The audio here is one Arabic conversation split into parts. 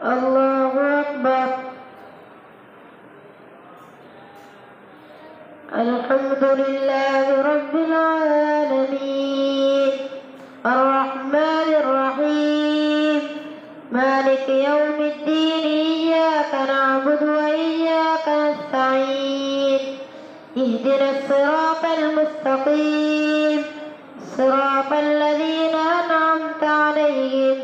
الله أكبر. الحمد لله رب العالمين الرحمن الرحيم مالك يوم الدين إياك نعبد وإياك نستعين اهدنا الصراط المستقيم صراط الذين أنعمت عليهم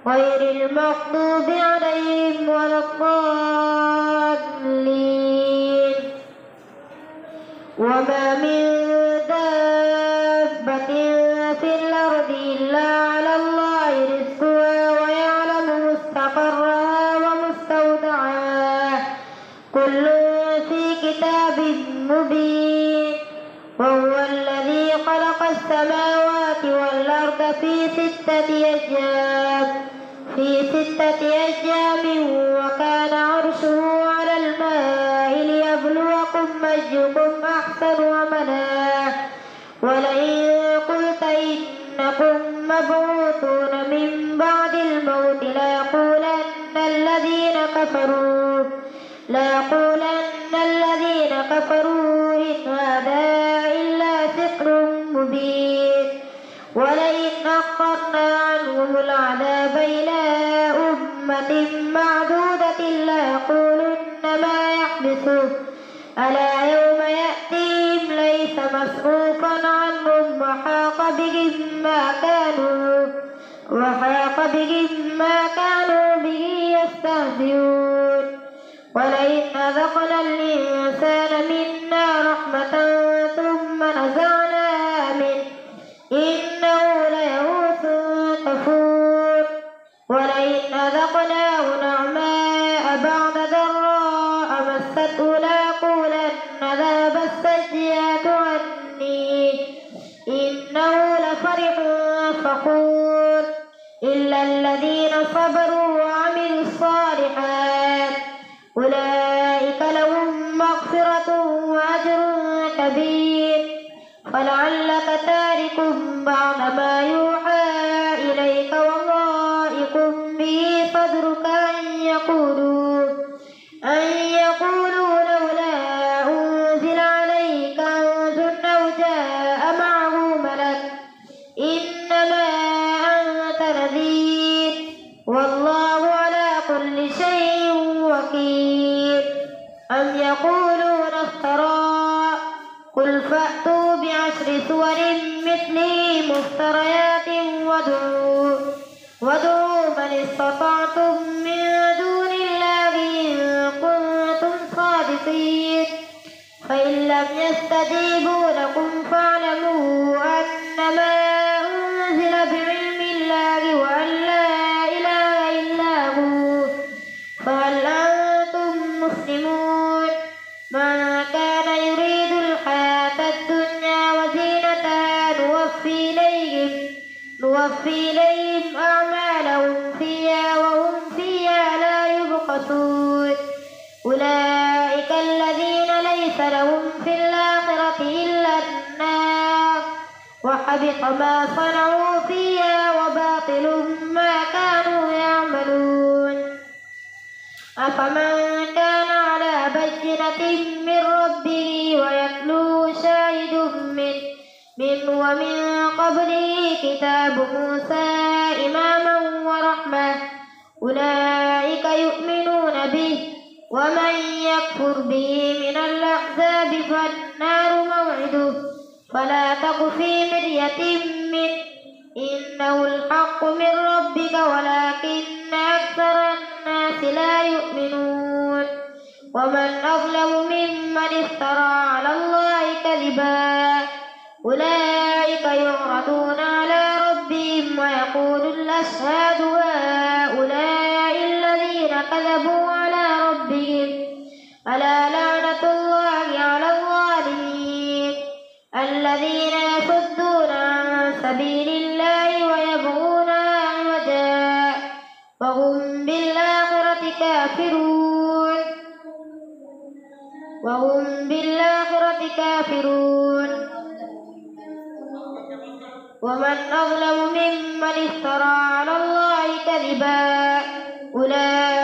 غير المغضوب عليهم ولا الضالين. وما من دابة في الأرض إلا على الله رزقها ويعلم مستقرها ومستودعها كل في كتاب مبين. وهو الذي خلق السماوات والأرض في ستة أيام وكان عرشه على الماء ليبلوكم أيكم أحسن عملا. ولئن قلت إنكم مبعوثون من بعد الموت ليقولن الذين كفروا إن هذا إلا سحر مبين. ولئن أخرنا عنهم العذاب إلى أمة معدودة ليقولن ما يحبسه ألا يوم يأتيهم ليس مصروفا عنهم وحاق بهم ما كانوا به يستهزئون. ولئن أذقنا الإنسان منا رحمة ثم نزعناها منه إنه ليئوس كفور. ولئن أذقناه نعماء بعد ضراء مسته ليقولن ذهب السيئات عني إنه لفرح فخور. إلا الذين صبروا وعملوا الصالحات أولئك لهم مغفرة وأجر كبير. فلعلك تارك بعض ما يوحى إليك وضائق به صدرك أن يقولوا لولا أنزل عليه كنز أو جاء معه ملك إنما أنت نذير والله على كل شيء وكيل. أم يقولون افتراه قل فأتوا بعشر سور مثله مفتريات وادعوا من استطعتم من دون الله إن كنتم صادقين. فإن لم يستجيبوا لكم فاعلموا أنما أنزل بعلم الله وأن لا إله إلا هو فهل أنتم مسلمون. من كان يريد الحياة الدنيا وزينتها نوفي إليهم أعمالهم فيها وهم فيها لا يبخسون. أولئك الذين ليس لهم في الآخرة إلا النار وحبط ما صنعوا فيها وباطل ما كانوا يعملون. أفمن كان على بينة من ربه ويتلوه شاهد منه ومن قبله كتاب موسى إماما ورحمة أولئك يؤمنون به. ومن يكفر به من الأحزاب فالنار موعده فلا تك في مرية منه إنه الحق من ربك ولكن أكثر الناس لا يؤمنون. ومن أظلم ممن افترى على الله كذبا أولئك يعرضون على ربهم ويقول الأشهاد هؤلاء الذين كذبوا على ربهم ألا لعنة الله على الظالمين الذين يصدون عن سبيل الله ويبغونها عوجا وهم بالآخرة كافرون. ومن أظلم ممن افترى على الله كذبا أولئك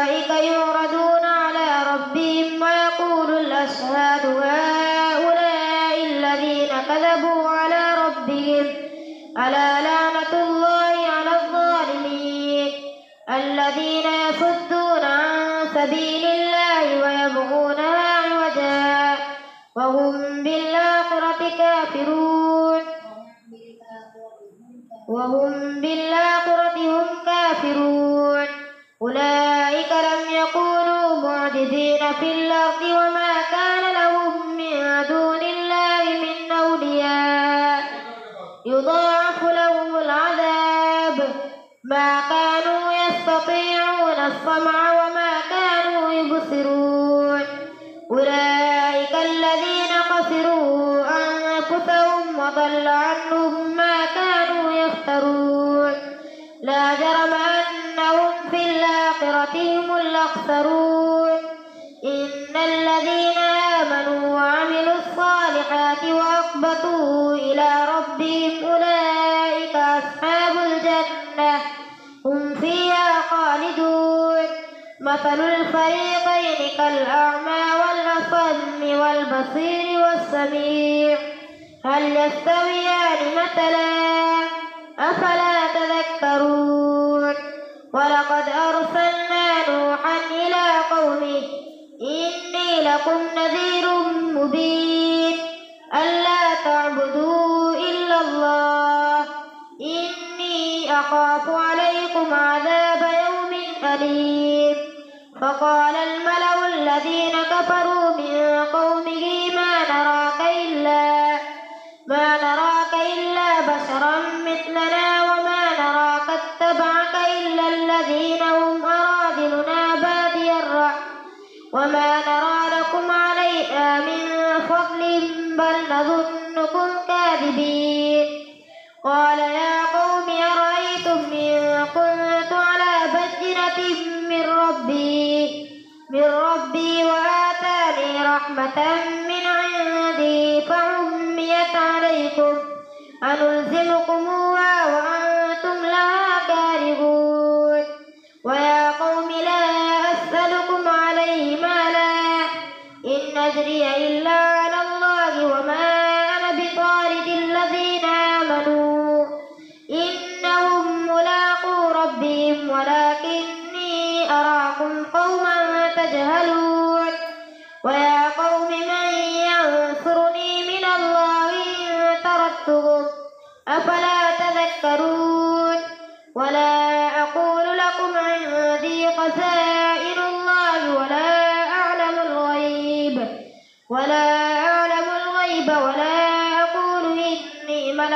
يعرضون على ربهم ويقول الأشهاد هؤلاء الذين كذبوا على ربهم ألا لعنة الله على الظالمين الذين يصدون عن سبيل الله ويبغونها عوجا وهم بالآخرة هم كافرون أولئك لم يكونوا معجزين في الأرض وما كان لهم من دون الله من أولياء يضاعف لهم العذاب ما كانوا يستطيعون السمع وما كانوا يبصرون أولئك الذين خسروا أنفسهم وضل عنهم ما كانوا يفترون لا جرم أنهم في الآخرة هم الأخسرون إن الذين آمنوا وعملوا الصالحات وأخبتوا إلى ربهم أولئك أصحاب الجنة هم فيها خالدون مثل الفريقين كالأعمى والأصم والبصير والسميع هل يستويان مثلا أفلا تذكرون ولقد أرسلنا نوحا إلى قومه إني لكم نذير مبين ألا تعبدوا إلا الله إني أخاف عليكم عذاب يوم أليم فقال الملأ الذين كفروا من قومه ما نراك إلا بشرا مثلنا وما نراك اتبعك إلا الذين هم أراذلنا بادي الرأي وما نرى لكم علينا من فضل بل نظنكم كاذبين قال يا قوم أرأيتم إن كنت على بينة من ربي وآتاني رحمة من عندي فعميت عليكم أنلزمكموها وأنتم لها كارهون ويا قوم لا أسألكم عليه مالا إن أجري إلا على الله وما أنا بطارد الذين آمنوا إنهم ملاقو ربهم ولكني أراكم قوما تجهلون ويا قوم من ينصرني من الله إن تردتهم أفلا تذكرون ولا أقول لكم عندي خزائن الله ولا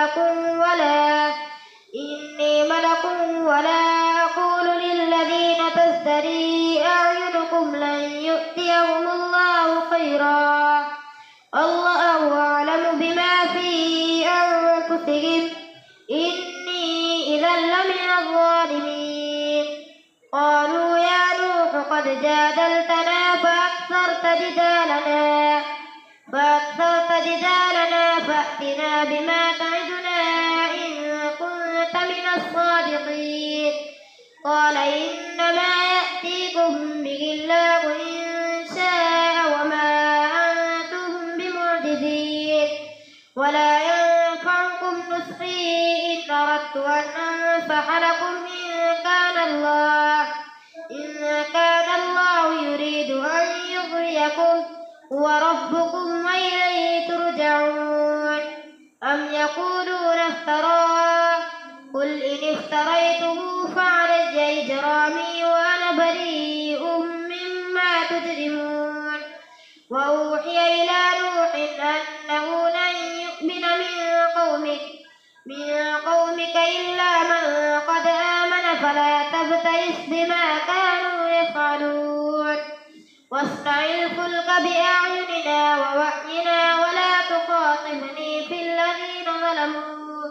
أقول إني ملك ولا أقول للذين تزدري أعينكم لن يؤتيهم الله خيرا الله أعلم بما في أنفسهم إني إذا لمن الظالمين قالوا يا نوح قد جادلتنا فأكثرت جدالنا فأتنا بما تعدنا إن كنت من الصادقين قال إنما يأتيكم به الله إن شاء وما أنتم بمعجزين ولا ينفعكم نصحي إن أردت أن أنصح لكم إن كان الله يريد أن يغويكم هو ربكم وإليه ترجعون أم يقولون افتراه قل إن افتريته فعلي إجرامي وأنا بريء مما تجرمون وأوحي إلى نوح أنه لن يؤمن من قومك إلا من قد آمن فلا تبتئس بما كانوا يفعلون واصنع الفلك بأعيننا ووحينا ولا تخاطبني في الذين ظلموا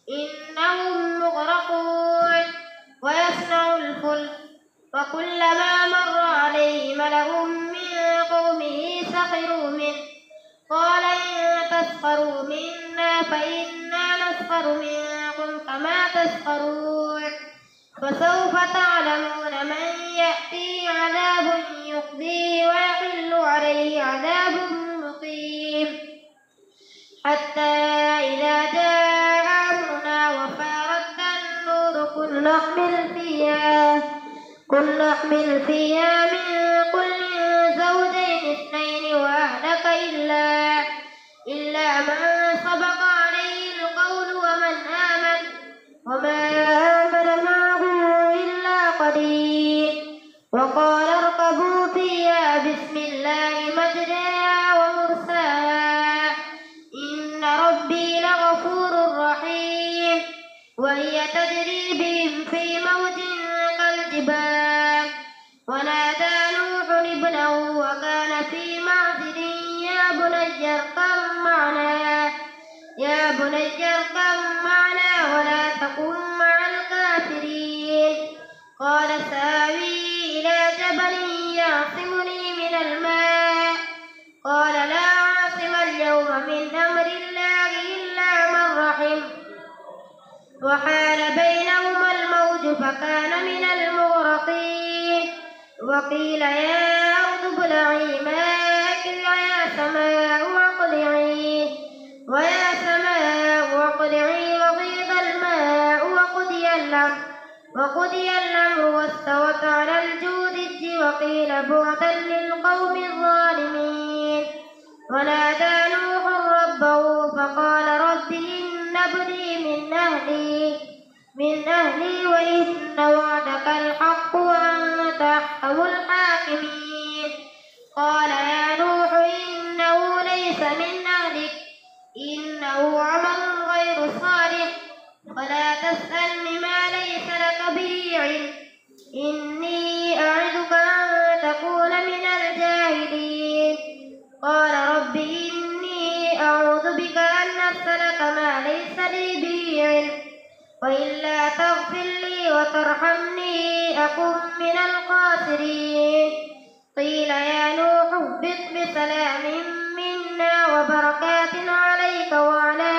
إنهم مغرقون ويصنع الفلك وكلما مر عليه ملأ من قومه سخروا منه قال إن تسخروا منا فإنا نسخر منكم كما تسخرون فسوف تعلمون من يأتيه عذاب يخزيه ويحل عليه عذاب مقيم حتى إذا جاء أمرنا وفارت النور كل نحمل فيها من كل زوجين اثنين وأهلك إلا من سبق عليه القول وما آمن معه إلا قليل وقال اركبوا فيها بسم الله مجريها ومرساها إن ربي لغفور رحيم وهي تجري بهم في موج كالجبال ونادى نوح ابنه وكان في معزل يا بني اركب معنا ولا تكن مع الكافرين قال سآوي إلى جبل يعصمني من الماء قال لا عاصم اليوم من أمر الله إلا من رحم وحال بينهما الموج فكان من المغرقين وقيل يا أرض ابلعي ماءك ويا سماء واقلعي وغيض الماء وقضي الأمر واستوت على الجودي وقيل بعدا للقوم الظالمين ونادى نوح ربه فقال رب إن ابني من أهلي وإن وعدك الحق وأنت أحكم الحاكمين قال يا نوح إنه ليس من أهلك إنه عمل غير صالح فلا تسألني ما ليس لك به علم إني أعدك أن تكون من الجاهلين قال رب إني أعوذ بك أن أسألك ما ليس لي به علم وإلا تغفر لي وترحمني أكن من الخاسرين قيل يا نوح اهبط بسلام منا وبركات عليك وعلى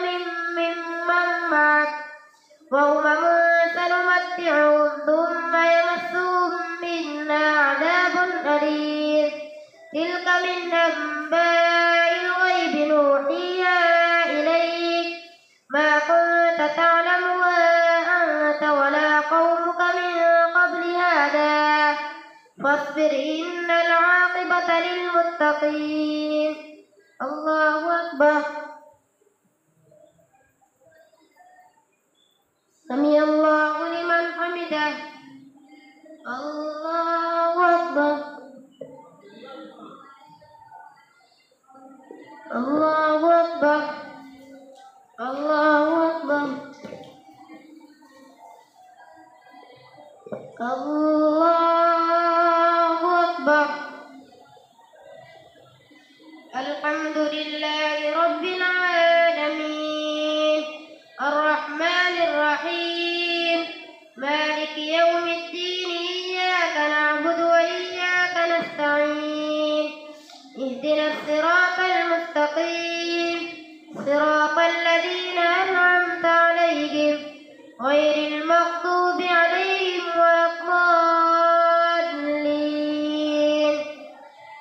ممن معك سنمتعهم ثم يمسهم منا عذاب أليم تلك من أنباء الغيب نوحيها إليك ما كنت تعلمها أنت ولا قومك من قبل هذا فاصبر إن العاقبة للمتقين الله أكبر سمع الله لمن حمده الله أكبر الله أكبر الله أكبر الله أكبر الحمد لله رب العالمين الرحمن الرحيم مالك يوم الدين إياك نعبد وإياك نستعين اهدنا الصراط المستقيم صراط الذين أنعمت عليهم غير المغضوب عليهم ولا الضالين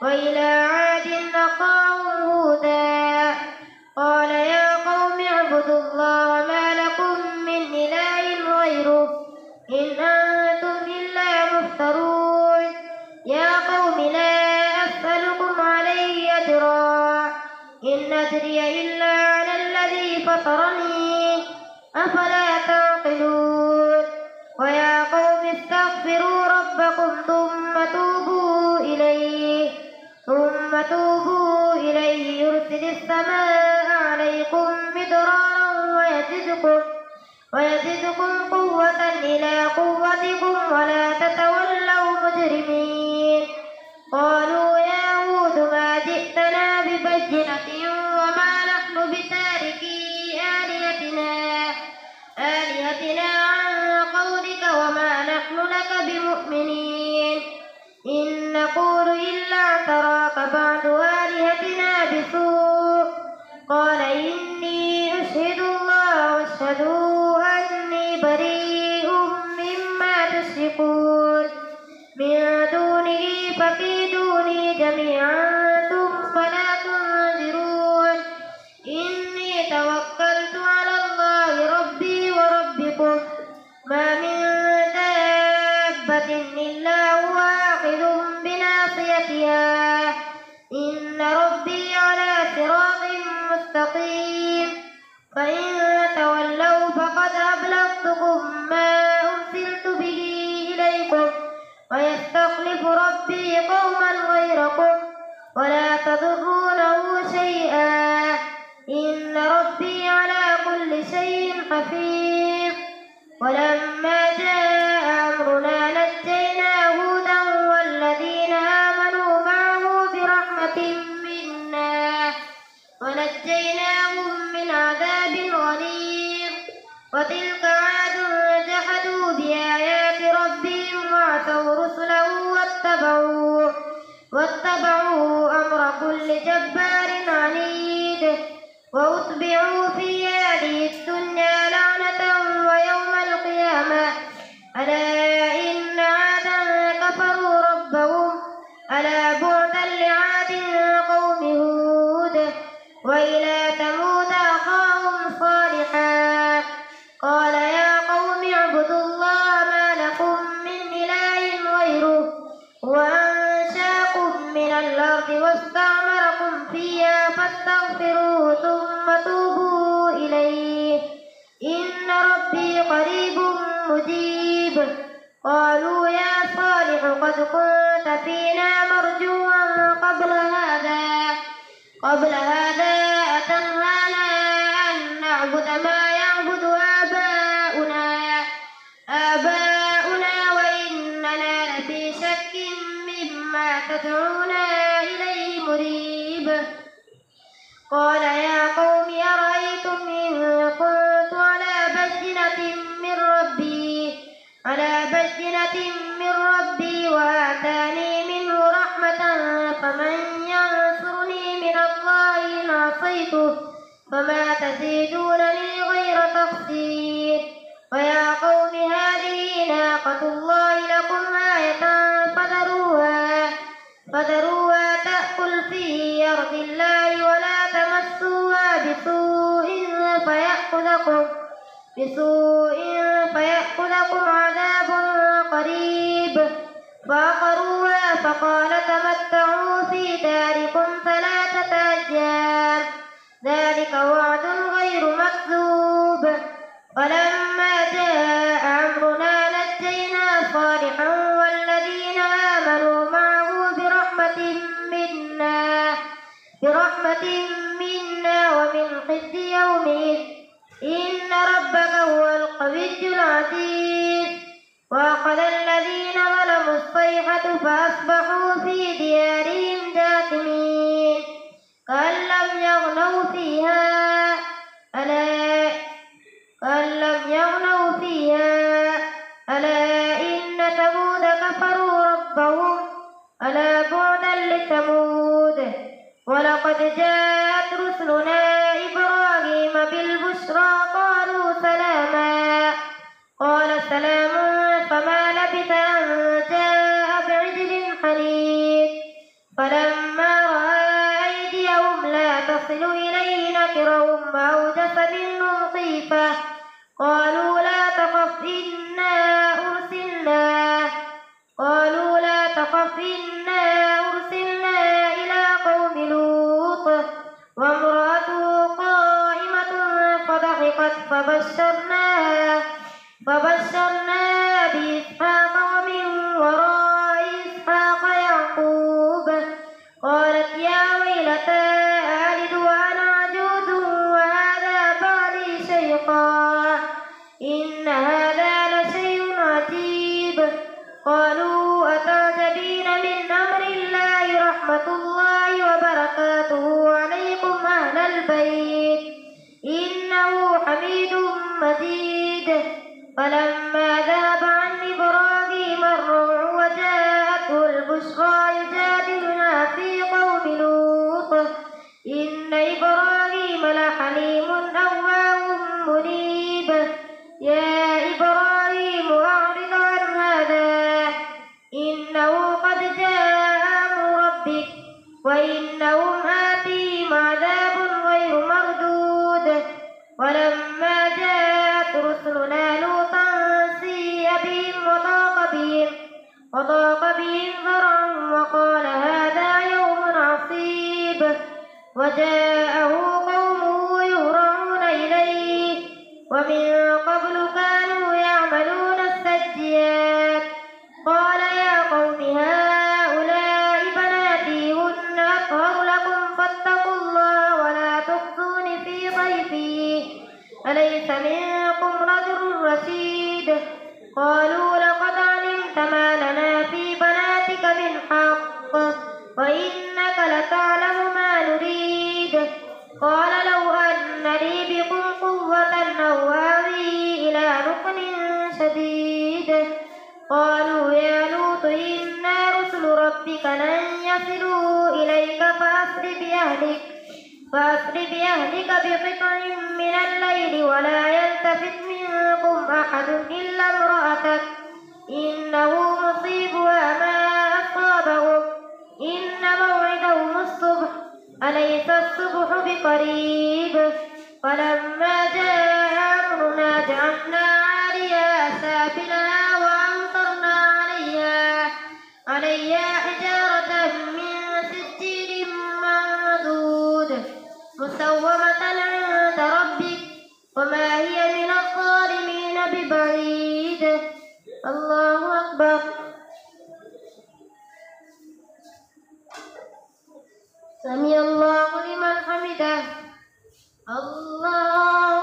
وإلى عاد أخاهم هودا قال يا قوم اعبدوا الله ما لكم من إله غيره إن أنتم إلا مفترون يا قوم لا أسألكم عليه أجرا إن أجري إلا على الذي فطرني أفلا تعقلون ويا قوم استغفروا ربكم ثم توبوا إليه يرسل السماء عليكم مدرارا ويزدكم قوة إلى قوتكم ولا تتولوا مجرمين قالوا يا هود ما جئتنا ببينة وما نحن بتاركي آلهتنا عن قولك وما نحن لك بمؤمنين إن نقول إلا اعتراك بعد آلهتنا بسوء قال إني أشهد الله واشهدوا أني بريء يشركون من دونه فكيدوني جميعا ثم لا تنظرون إني توكلت على الله ربي وربكم ما من دابة إلا هو آخذ بناصيتها إن ربي على صراط مستقيم فإن تولوا فقد أبلغتكم ما أرسلت به إليكم ويستخلف ربي قوما غيركم ولا تضرونه شيئا إن ربي على كل شيء حفيظ ولما جاء أمرنا نجينا هودا والذين آمنوا معه برحمة منا ونجيناهم من عذاب غليظ وتلك عاد جحدوا بآيات ربهم وعصوا رسله واتبعوا أمر كل جبار عنيد وأتبعوا في هذه الدنيا لعنة ويوم القيامة ألا إن عادا كفروا ربهم ألا بعدا لعاد قوم هود وإلى ثمود أخاهم صالحا قال يا قوم اعبدوا الله ما لكم من إله غيره وأنشأكم من الأرض واستعمركم فيها فاستغفروه ثم توبوا إليه إن ربي قريب مجيب قالوا يا صالح قد كنت فينا مرجوا قبل هذا أتنهانا أن نعبد ما يعبد آباؤنا وإننا لفي شك مما تدعونا إليه مريب قال يا قوم أرأيتم إن كنت على بينة من ربي وآتاني منه رحمة فمن ينصرني من الله إن عصيته فما تزيدونني غير تخسير ويا قوم هذه ناقة الله لكم آية فذروها تأكل في أرض الله ولا تمسوها بسوء فيأخذكم عذاب قريب فعقروها فقال تمتعوا في داركم 3 أيام ذلك وعد غير مكذوب ولما جاء أمرنا نجينا صالحا والذين آمنوا معه برحمة منا ومن خزي يومئذ إن ربك هو القوي العزيز وأخذ الذين ظلموا الصيحة فأصبحوا في ديارهم جاثمين كأن لم يغنوا فيها ألا إن ثمود كفروا ربهم ألا بعدا لثمود ولقد جاءت رسلنا إبراهيم بالبشرى قالوا سلاما قال سلام فما لبث أن جاء بعجل حنيذ فلما رأى أيديهم لا تصل إليه نكرهم وأوجس منهم خيفة قالوا لا تخف إنا أرسلنا إلى قوم لوط وامرأته قائمة فضحكت فبشرناها بإسحاق ومن وراء إسحاق يعقوب قالت يا ويلتى ألد وأنا عجوز وهذا بعلي شيخا إن هذا لشيء عجيب قالوا أتعجبين من أمر الله رحمة الله وبركاته عليكم أهل البيت إنه حميد مجيد فلما ذهب عن إبراهيم الروع وجاءته البشرى يجادلنا في قوم لوط إن إبراهيم لحليم أواه منيب يا إبراهيم أعرض عن هذا وإنهم آتيهم عذاب غير مردود ولما جاءت رسلنا لوطا سيء بهم وضاق بهم ذرعا وقال هذا يوم عصيب وجاءه قومه يهرعون إليه ومن قبل كانوا يعملون السيئات قال يا قوم هؤلاء بناتي هن أطهر لكم فاتقوا الله ولا تخزون في ضيفي أليس منكم رجل رشيد قالوا لقد علمت ما لنا في بناتك من حق وإنك لتعلم ما نريد قال لو أن لي بكم قوة أو آوي إلى ركن شديد قالوا يا لوط إنا رسل ربك لن يصلوا إليك فأسر بأهلك بقطع من الليل ولا يلتفت منكم أحد إلا امرأتك إنه مصيبها ما أصابهم إن موعدهم الصبح أليس الصبح بقريب فلما جاء أمرنا جعلنا عاليها سافلها وأمطرنا عليها حجارة من سجيل منضود مسومة عند ربك وما هي من الظالمين ببعيد الله أكبر سمع الله لمن حمده الله